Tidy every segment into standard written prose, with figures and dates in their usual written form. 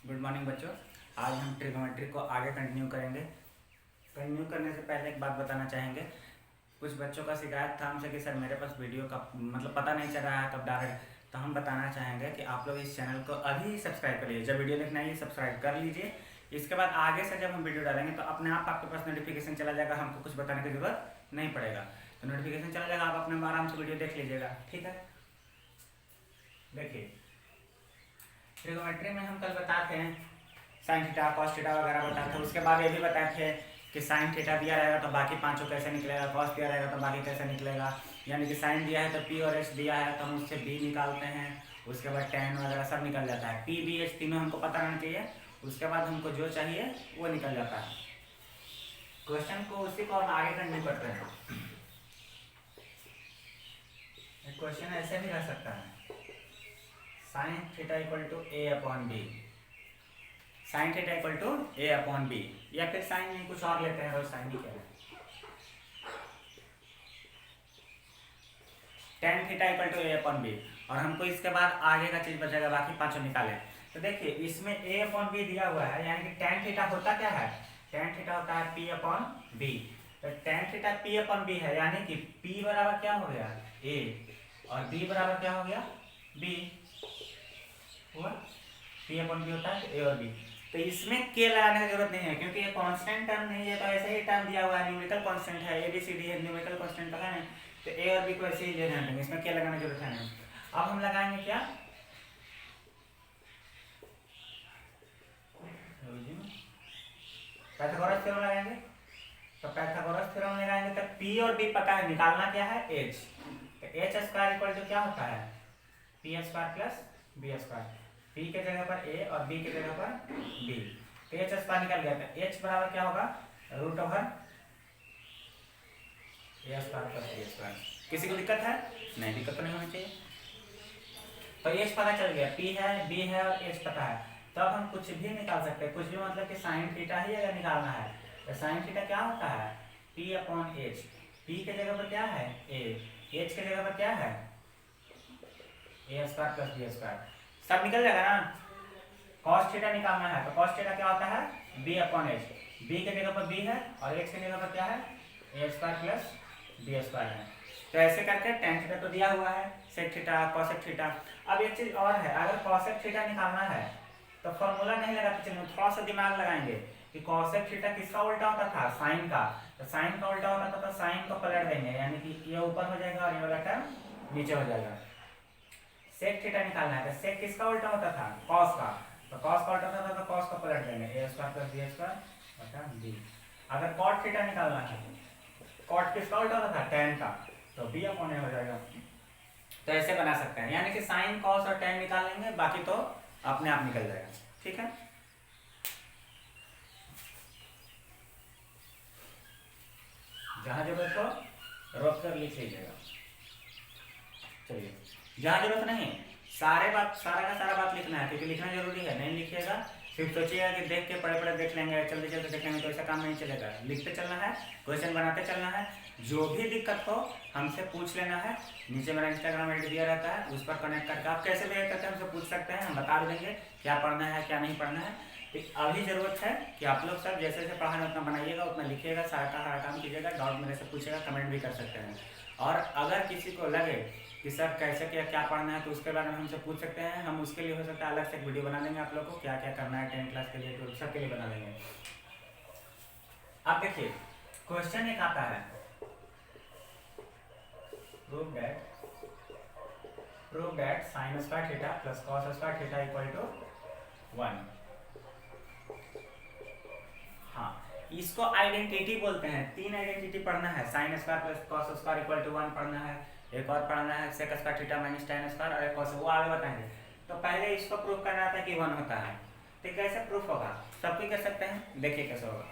Good morning बच्चों। आज हम ट्रिग्नोमेट्री को आगे कंटिन्यू करेंगे। कंटिन्यू करने से पहले एक बात बताना चाहेंगे। कुछ बच्चों का शिकायत था हमसे कि सर मेरे पास वीडियो का मतलब पता नहीं चल रहा है कब डालें। तो हम बताना चाहेंगे कि आप लोग इस चैनल को अभी ही सब्सक्राइब कर लीजिए। जब वीडियो देखना है सब्सक्राइब कर लीजिए। इसके बाद आगे से जब हम वीडियो डालेंगे तो अपने आप आपके पास नोटिफिकेशन चला जाएगा, हमको कुछ बताने की जरूरत नहीं पड़ेगा। तो नोटिफिकेशन चला जाएगा, आप अपने आराम से वीडियो देख लीजिएगा। ठीक है, देखिए ट्रिग्नोमेट्री में हम कल बताते हैं साइन थीटा कॉस थीटा वगैरह बताते हैं। उसके बाद ये भी बताए थे कि साइन थीटा दिया रहेगा तो बाकी पांचों कैसे निकलेगा, कॉस दिया रहेगा तो बाकी कैसे निकलेगा। यानी कि साइन दिया है तो पी और एच दिया है तो हम उससे बी निकालते हैं। उसके बाद टेन वगैरह सब निकल जाता है। पी बी एच तीनों हमको पता रहना चाहिए। उसके बाद हमको जो चाहिए वो निकल जाता है। क्वेश्चन को उसी को हम आगे कंटिन्यू करते हैं। क्वेश्चन ऐसे भी रह सकता है, sine theta equal to A upon B. Sine theta equal to A upon B, या फिर साइन नहीं कुछ और लेते हैं, रोज साइन ही क्या है। Tan theta equal to A upon B, और हमको इसके बाद आगे का चीज बचेगा, बाकी पांचों निकाले। तो देखिए इसमें ए अपॉन बी दिया हुआ है, यानी कि टेन थीटा होता क्या है, टेन थीटा होता है पी अपॉन बी। तो tan theta P upon B है, यानी कि पी बराबर क्या हो गया ए, और बी बराबर क्या हो गया बी हुआ। पी अपॉन बी होता है ए और बी। तो इसमें के लगाने की जरूरत नहीं है क्योंकि ये कांस्टेंट टर्म नहीं है, तो ऐसे ही टर्म दिया हुआ है, न्यूमेरिकल कांस्टेंट है, ए बी सी डी है, न्यूमेरिकल कांस्टेंट पता नहीं, तो ए और बी को ऐसे ही ले जाएंगे, इसमें के लगाने की जरूरत है नहीं। अब हम लगाएंगे क्या, पाइथागोरस थ्योरम लगाएंगे। तो पाइथागोरस थ्योरम लगाएंगे तो पी और बी पता है, निकालना क्या है एच। तो एच स्क्वायर इक्वल टू क्या होता है P square plus B square. P के जगह पर ए और बी के जगह पर बी। तो एच स्क्वायर निकल गया, तो एच बराबर क्या होगा रूट ओवर ए स्क्वायर प्लस बी स्क्वायर। किसी को दिक्कत है? नहीं, दिक्कत तो नहीं होनी चाहिए। तो एच पता चल गया, पी है बी है और एच पता है। तब तो हम कुछ भी निकाल सकते हैं, कुछ भी मतलब कि साइन थीटा ही अगर निकालना है तो साइन थीटा क्या होता है पी अपॉन एच। पी के जगह पर क्या है ए, एच के जगह पर क्या है ए स्क्वायर प्लस बी स्क्वायर। सब निकल जाएगा ना। कॉस थीटा निकालना है तो कॉस थीटा क्या होता है बी अपॉन एच। बी के जगह पर बी है और एच के जगह पर क्या है ए स्क्वायर प्लस बी स्क्वायर है। तो ऐसे करके टेन थीटा तो दिया हुआ है, सेक थीटा कॉसेक थीटा। अब एक चीज और है, अगर कॉसेक थीटा निकालना है तो फॉर्मूला नहीं लगाते चलिए, थोड़ा सा दिमाग लगाएंगे कि कॉसेक थीटा किसका उल्टा होता था साइन का। तो साइन का उल्टा होता था तो साइन को पलट देंगे, यानी कि ये ऊपर हो जाएगा और ये वाला टर्म नीचे हो जाएगा। सेक थीटा निकालना है तो सेक किसका उल्टा होता था कॉस का, तो कॉस का उल्टा होता था तो कॉस को पलट देंगे ए स्क्वायर प्लस बी स्क्वायर बटा बी। अगर कॉट थीटा निकालना है, कॉट किसका उल्टा होता था टेन का, तो बी अपॉन ए हो जाएगा। तो ऐसे बना सकते हैं, यानी कि साइन कॉस और टेन निकाल लेंगे, बाकी तो अपने आप निकल जाएगा। ठीक है, जहां जरूरत हो रोक कर लिख लीजिएगा। चलिए, जहां जरूरत नहीं सारा का सारा बात लिखना है, क्योंकि लिखना जरूरी है। नहीं लिखिएगा सिर्फ सोचिएगा कि देख के पढ़े पढ़े देख लेंगे, चलते चलते देख लेंगे, तो ऐसा काम नहीं चलेगा। लिखते चलना है, क्वेश्चन बनाते चलना है। जो भी दिक्कत हो हमसे पूछ लेना है। नीचे मेरा इंस्टाग्राम आईडी दिया रहता है, उस पर कनेक्ट करके आप कैसे भी करके हमसे पूछ सकते हैं, हम बता देंगे क्या पढ़ना है क्या नहीं पढ़ना है। तो अभी जरूरत है कि आप लोग सब जैसे जैसे पढ़ाना उतना बनाइएगा, उतना लिखिएगा, सारा का सारा काम कीजिएगा। डाउट मेरे से पूछेगा, कमेंट भी कर सकते हैं। और अगर किसी को लगे कि सर कैसे क्या पढ़ना है तो उसके बारे में हमसे पूछ सकते हैं। हम उसके लिए हो सकता है अलग से एक वीडियो बना देंगे आप लोग को, क्या क्या करना है 10th क्लास के लिए, तो सबके लिए बना देंगे। अब देखिए क्वेश्चन एक आता है, prove that sine square theta plus cos square theta equal to 1। हाँ, इसको आइडेंटिटी बोलते हैं। 3 आइडेंटिटी पढ़ना है, sine square plus cos square equal to 1 पढ़ना है, एक और पढ़ना है sec square theta minus tan square, और एक और वो आगे बताएंगे। तो पहले इसको प्रूफ करना था कि 1 होता है। तो कैसे प्रूफ होगा, सब कोई कर सकते हैं, देखिए कैसे होगा।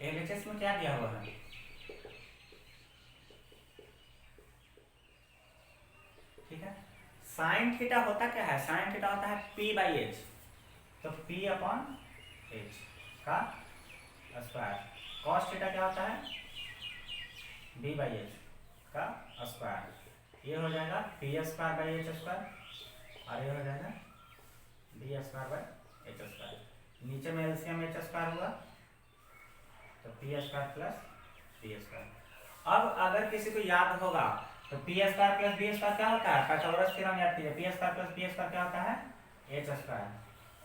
एलएचएस में क्या दिया हुआ है, ठीक है। साइन थीटा होता क्या है, साइन थीटा होता है पी बाई एच। तो पी अपॉन एच का स्क्वायर। कॉस थीटा क्या होता है बी बाई एच का स्क्वायर। ये हो जाएगा P square by H square, और ये हो जाएगा B square by H square. नीचे में एलसीएम एच स्क्वायर हुआ तो P square plus B square. अब अगर किसी को याद होगा तो P square plus B square क्या होता है, पाइथागोरस थ्योरम याद कीजिए। P square plus B square क्या होता है, H square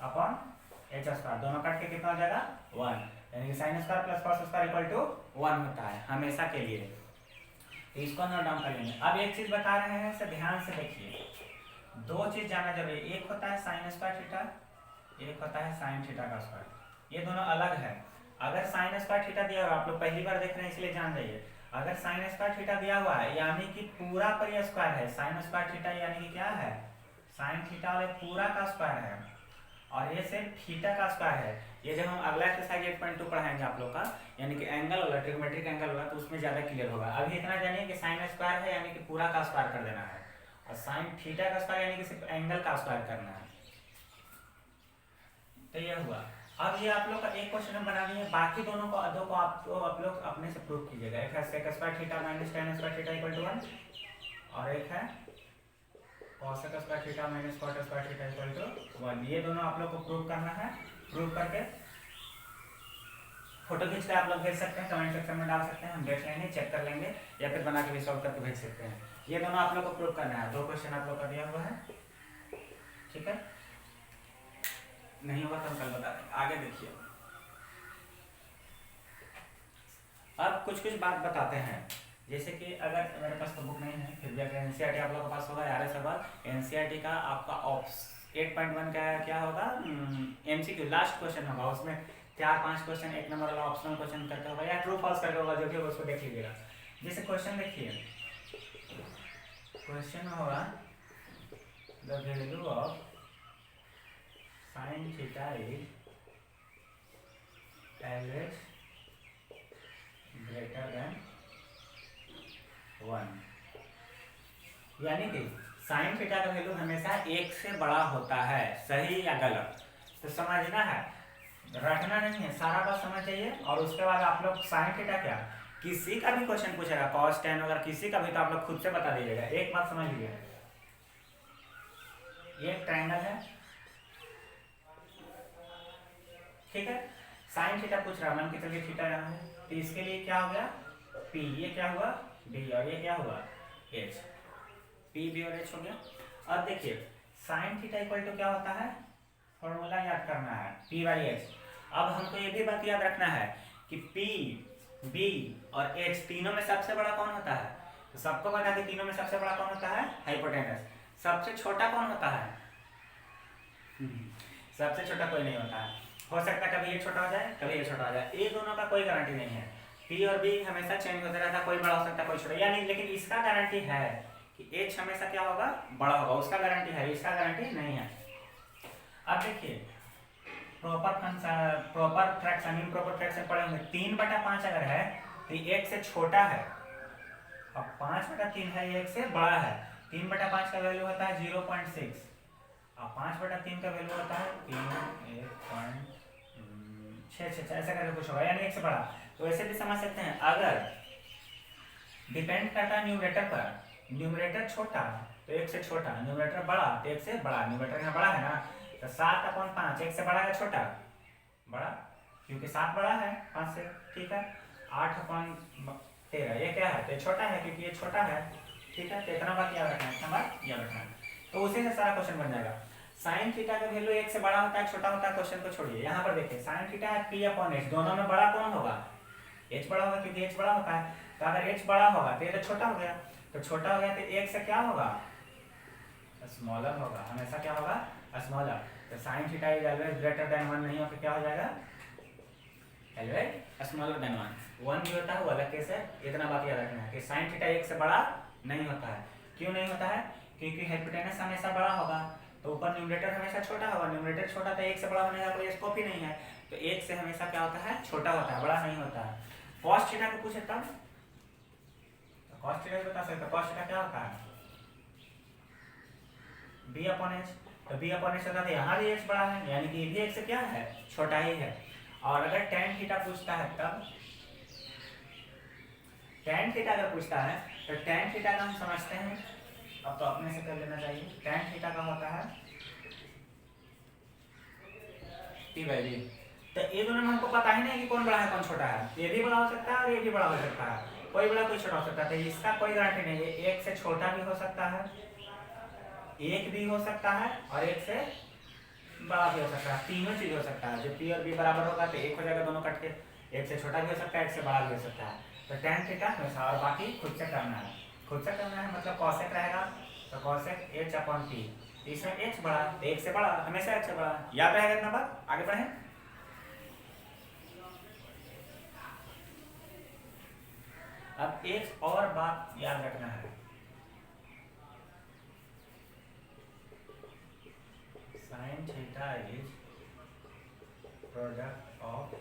upon H square, दोनों कट के कितना हो जाएगा 1, यानी कि sine square plus cos square equal to 1 होता है हमेशा के लिए। तो इसको नोट डाउन कर लेंगे। अब एक चीज बता रहे हैं, इसे ध्यान से देखिए, दो चीज जानना जरूरी है। एक होता है साइन स्क्वायर थीटा, एक होता है साइन थीटा का स्क्वायर, ये दोनों अलग है। अगर साइन स्क्वायर थीटा दिया हुआ, आप लोग पहली बार देख रहे हैं इसलिए जान जाइए, अगर साइन स्क्वायर थीटा दिया हुआ है यानी कि पूरा पर ये स्क्वायर है, साइन स्क्वायर थीटा यानी कि क्या है, साइन थीटा और पूरा का स्क्वायर है, और ये सिर्फ थीटा का स्क्वायर है। ये जब हम अगला एक्सरसाइज 8.2 पढ़ाएंगे आप लोग का, यानी कि एंगल होगा, ट्रिग्नोमेट्रिक एंगल होगा, तो उसमें ज्यादा क्लियर होगा। अभी इतना जानिए कि साइन स्क्वायर है यानी कि पूरा का स्क्वायर कर देना है, और साइन थीटा का स्क्वायर यानी कि सिर्फ एंगल का स्क्वायर करना है। तो ये हुआ। अब ये आप लोग का एक क्वेश्चन बना दिए, बाकी दोनों को दो को आप लोग अपने से प्रूव कीजिएगा। एक है sec square theta minus tan square theta equal to 1, और एक है cosec square theta minus cot square theta equal to 1। ये दोनों आप लोग को प्रूव करना है। प्रूव करके फोटो खींच के आप लोग भेज सकते हैं, कमेंट सेक्शन में डाल सकते हैं, हम देख लेंगे, चेक कर लेंगे, या फिर बना के भी सॉल्व करके भेज सकते हैं। ये दोनों आप लोग को प्रूव करना है। दो क्वेश्चन आप लोग का दिया हुआ है, ठीक है। नहीं होगा तो हम कल बता देंगे। आगे देखिए, अब कुछ कुछ बात बताते हैं। जैसे कि अगर मेरे पास तो बुक नहीं है, फिर भी अगर एनसीईआरटी आप लोगों के पास होगा, यार सवाल एनसीईआरटी का आपका 8.1 का क्या होगा, एमसीक्यू लास्ट क्वेश्चन होगा, उसमें 4-5 क्वेश्चन एक नंबर वाला ऑप्शनल क्वेश्चन करके होगा या ट्रू फॉल्स करके होगा, जो भी होगा उसको देख लीजिएगा। जैसे क्वेश्चन देखिए, क्वेश्चन होगा the value of sin theta is average greater than 1, यानी कि sin थीटा का वैल्यू हमेशा 1 से बड़ा होता है, सही या गलत, तो समझना है, रटना नहीं है, सारा बात समझ जाइए। और उसके बाद आप लोग sin थीटा क्या, किसी का भी क्वेश्चन पूछेगा cos tan वगैरह किसी का भी, तो आप लोग खुद से बता दीजिएगा। एक बात समझ लीजिए, ये ट्रायंगल है, ठीक है, साइन थीटा पूछ रहा, मान के चलिए थीटा यहाँ है, तो इसके लिए क्या हो गया P, ये क्या हुआ B, और ये क्या हुआ H, P B और H हो गया। अब देखिए साइन थीटा इक्वल टू क्या होता है, फॉर्मूला याद करना है P बाई H। अब हमको ये भी बात याद रखना है कि P B और H तीनों में सबसे बड़ा कौन होता है, तो सबको बता कि तीनों में सबसे बड़ा कौन होता है, हाइपोटेनस। सबसे छोटा कौन होता है, सबसे छोटा कोई नहीं होता है। हो सकता है कभी ये छोटा हो जाए, कभी ये छोटा हो जाए, ये दोनों का कोई गारंटी नहीं है। P और B हमेशा चेंज होता रहता है, कोई बड़ा हो सकता है कोई छोटा, यानी लेकिन इसका गारंटी है कि H हमेशा क्या होगा, बड़ा होगा, उसका गारंटी है, इसका गारंटी नहीं है। अब देखिए proper function, proper fraction, improper fraction पढ़े होंगे, 3/5 अगर है तो 1 से छोटा है, और 5/3 है, 1 से बड़ा है। 3/5 का वैल्यू होता है 0.6, और 5/3 का वैल्यू होता है 1.6, ऐसा करके कुछ होगा, यानी 1 से बड़ा। तो ऐसे भी समझ सकते हैं, अगर डिपेंड करता है न्यूमरेटर पर, न्यूमरेटर छोटा तो 1 से छोटा, न्यूमरेटर बड़ा तो 1 से बड़ा, न्यूमरेटर यहाँ बड़ा है ना, तो 7/5 1 से बड़ा है छोटा, बड़ा, क्योंकि 7 बड़ा है 5 से, ठीक है। 8/13 ये क्या है, तो छोटा है क्योंकि ये छोटा है, ठीक है। तो इतना बात याद रखना है, इतना बात याद रखना है, तो उसी से सारा क्वेश्चन बन जाएगा। साइन थीटा का वैल्यू 1 से बड़ा होता है छोटा होता है, क्वेश्चन को छोड़िए। यहाँ पर देखिए साइन थीटा है P/H, दोनों में बड़ा कौन होगा, H बड़ा होगा, क्योंकि H बड़ा होता है। तो अगर H बड़ा होगा तो ये तो छोटा हो गया, तो छोटा हो गया तो 1 से क्या होगा, स्मॉलर होगा, हमेशा क्या होगा, स्मॉलर। तो sine theta is always greater than 1 नहीं हो तो क्या हो जाएगा, ऑलवेज स्मॉलर देन 1 भी होता है, वो अलग केस है। इतना बात याद रखना है कि साइन थीटा 1 से बड़ा नहीं होता है। क्यों नहीं होता है, क्योंकि हाइपोटेनस हमेशा बड़ा होगा, तो ऊपर न्यूमरेटर हमेशा छोटा होगा, न्यूमरेटर छोटा तो 1 से बड़ा होने का कोई स्कोप ही नहीं है, तो 1 से हमेशा क्या होता है, छोटा होता है, बड़ा नहीं होता है। कॉस थीटा को पूछे तब, तो कॉस थीटा बता सकते, कॉस थीटा क्या होता है, B/H, तो B/H होता है, यहाँ भी H बड़ा है, यानी कि भी 1 से क्या है, छोटा ही है। और अगर tan थीटा पूछता है तब, tan थीटा अगर पूछता है तो tan थीटा का हम समझते हैं, अब तो अपने से कर लेना चाहिए। tan थीटा का होता है P by B। तो ये दोनों में हमको पता ही नहीं कि कौन बड़ा है कौन छोटा है, ये भी बड़ा हो सकता है और ये भी बड़ा हो सकता है, कोई बड़ा कोई छोटा हो सकता है। तो इसका कोई गारंटी नहीं है, एक से छोटा भी हो सकता है, एक भी हो सकता है और एक से बड़ा भी हो सकता है, तीनों चीज हो सकता है। जब P और B बराबर होगा तो एक हो जाएगा दोनों कट के, एक से छोटा भी हो सकता है, एक से बड़ा भी हो सकता है। तो tan थीटा हमेशा, और बाकी खुद से करना है, खुद से करना है मतलब कॉसेक रहेगा तो कॉसेक h/p, इसमें h बड़ा तो एक से बड़ा, हमेशा h से बड़ा, याद रहेगा इतना बात। आगे बढ़े। अब एक और बात याद रखना है, sin theta is product of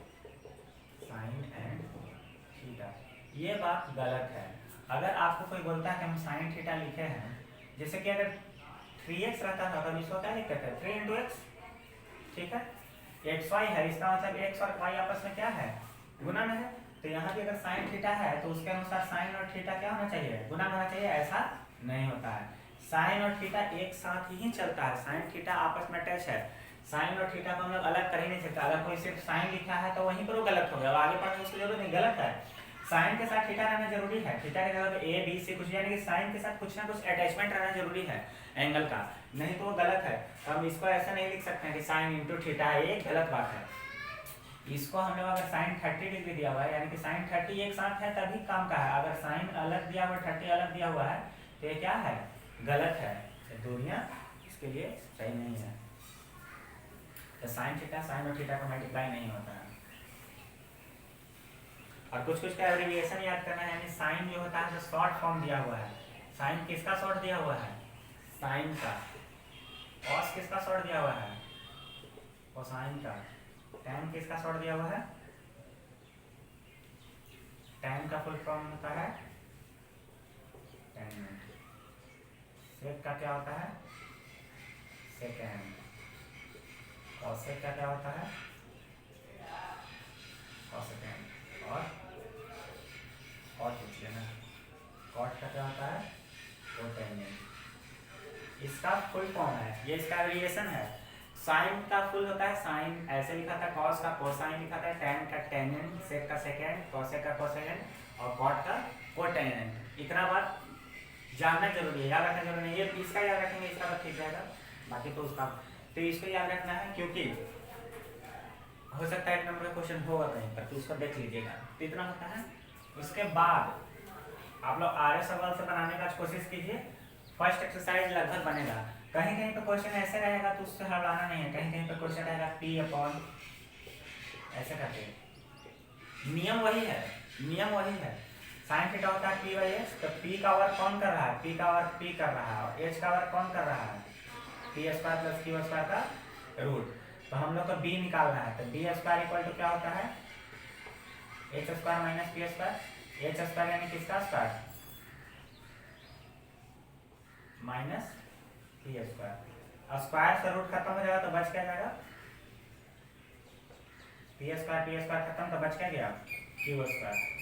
sin and theta. ये बात गलत है। अगर आपको कोई बोलता है कि हम sin थीटा लिखे हैं, जैसे कि अगर 3x रहता था तब इसको क्या लिखते थे 3 × x, ठीक है, xy है, इसका मतलब x और y आपस में क्या है, गुणा में है। तो यहाँ भी अगर sin थीटा है तो उसके अनुसार sin और थीटा क्या होना चाहिए, गुणा होना चाहिए, ऐसा नहीं होता है। sin और थीटा एक साथ ही चलता है, sin थीटा आपस में अटैच है, sin और थीटा को हम लोग अलग कर ही नहीं सकते। अगर कोई सिर्फ sin लिखा है तो वहीं पर वो गलत हो गया, आगे पढ़ने उसकी जरूरत नहीं, गलत है। sin के साथ थीटा रहना जरूरी है, थीटा के जगह पे a b c कुछ, यानी कि sin के साथ कुछ ना कुछ अटैचमेंट रहना जरूरी है एंगल का, नहीं तो वो गलत है। तो हम इसको ऐसा नहीं लिख सकते हैं कि sin × थीटा है, ये गलत बात है। इसको हम लोग अगर sin 30 डिग्री दिया हुआ है, यानी कि sin 30 एक साथ है तभी काम का है। अगर sin अलग दिया हुआ है, 30 अलग दिया हुआ है तो ये क्या है, गलत है, दूरियां इसके लिए सही नहीं है। तो sin थीटा sin और थीटा का मल्टीप्लाई नहीं होता है। और कुछ कुछ का एब्रिविएशन याद करना है, यानी sin जो होता है जो शॉर्ट फॉर्म दिया हुआ है, sin किसका शॉर्ट दिया हुआ है, sin का। cos किसका शॉर्ट दिया हुआ है, cosine का। tan किसका शॉर्ट दिया हुआ है, tan का फुल फॉर्म होता है tan। sec का क्या होता है, secant। cosec का क्या होता है, cosecant। और पूछ लेना, cot का क्या होता है, cotangent। इसका फुल फॉर्म है, ये इसका वेरिएशन है। साइन का फुल होता है साइन, ऐसे लिखा था, cos का कोसाइन लिखा था, tan का टेंजेंट, sec का सेकेंड, cosec का कोसेकेंड और cot का कोटेंजेंट। इतना बात जानना जरूरी है, याद रखना जरूरी है। ये इसका याद रखेंगे, इसका बात ठीक रहेगा, बाकी तो उसका, तो इसको याद रखना है, क्योंकि हो सकता है 1 नंबर का क्वेश्चन होगा कहीं पर, तो उसको देख लीजिएगा। तो इतना होता है। उसके बाद आप लोग आर्य सवाल से बनाने का कोशिश कीजिए, फर्स्ट एक्सरसाइज लगभग बनेगा। कहीं कहीं पे क्वेश्चन ऐसे रहेगा तो उससे हटाना नहीं है, कहीं कहीं पे क्वेश्चन रहेगा P/, ऐसे करके, नियम वही है, नियम वही है। sin थीटा होता है P/h, तो P का वर्क कौन कर रहा है, P का वर्क P कर रहा है, और h का वर्क कौन कर रहा है, P² + Q² का रूट। तो हम लोग को B निकालना है, तो B² = क्या होता है, h² - P², h² यानी किसका स्क्वायर माइनस P²। स्क्वायर से रूट खत्म हो जाएगा तो बच क्या जाएगा, P² खत्म तो बच क्या गया, Q²।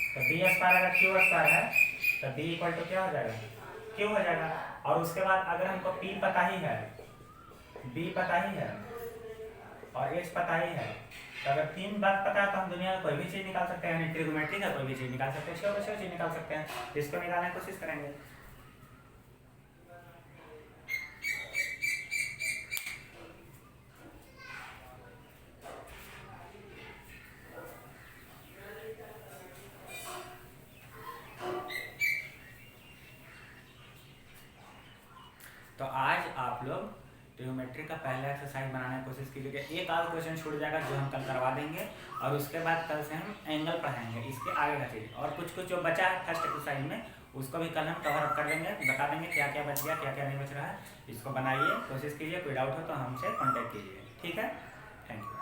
तो B² अगर Q² है तो B = क्या हो जाएगा, Q हो जाएगा। और उसके बाद अगर हमको P पता ही है, B पता ही है और H पता ही है, तो अगर 3 बात पता है तो हम दुनिया में कोई भी चीज़ निकाल सकते हैं, यानी ट्रिग्नोमेट्री का कोई भी चीज़ निकाल सकते हैं, 6 चीज़ निकाल सकते हैं, जिसको निकालने की कोशिश करेंगे। तो आज आप लोग ट्रिग्नोमेट्री का पहला एक्सरसाइज बनाने की कोशिश कीजिएगा। एक आध क्वेश्चन छूट जाएगा जो हम कल करवा देंगे, और उसके बाद कल से हम एंगल पढ़ाएंगे, इसके आगे का चीज़। और कुछ कुछ जो बचा है फर्स्ट एक्सरसाइज में, उसको भी कल हम कवर अप कर देंगे, बता देंगे क्या क्या बच गया, क्या क्या नहीं बच रहा है। इसको बनाइए, कोशिश कीजिए, कोई डाउट हो तो हमसे कॉन्टेक्ट कीजिए, ठीक है। Thank you.